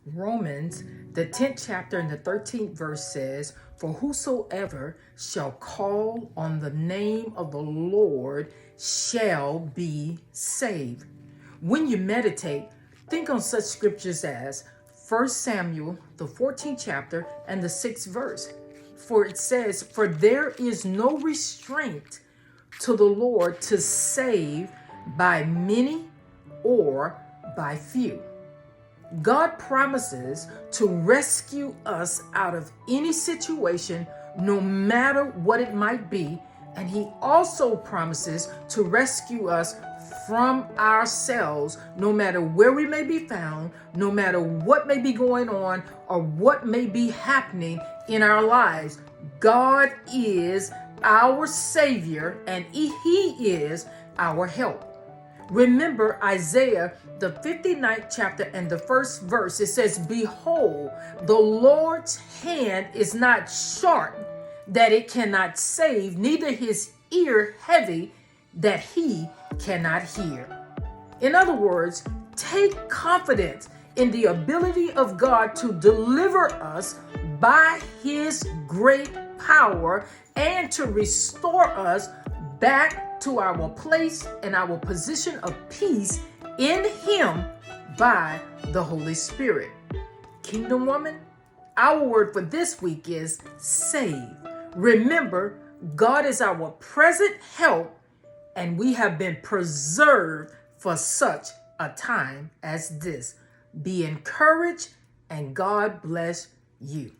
Romans, the 10th chapter and the 13th verse says, "For whosoever shall call on the name of the Lord shall be saved." When you meditate, think on such scriptures as 1 Samuel, the 14th chapter and the 6th verse. For it says, "For there is no restraint to the Lord to save by many or by few." God promises to rescue us out of any situation, no matter what it might be. And he also promises to rescue us from ourselves, no matter where we may be found, no matter what may be going on or what may be happening in our lives. God is our Savior and he is our help. Remember Isaiah, the 59th chapter and the first verse. It says, "Behold, the Lord's hand is not short that it cannot save, neither his ear heavy that he cannot hear." In other words, take confidence in the ability of God to deliver us by his great power and to restore us back to our place and our position of peace in him by the Holy Spirit. Kingdom woman, our word for this week is save. Remember, God is our present help and we have been preserved for such a time as this. Be encouraged and God bless you.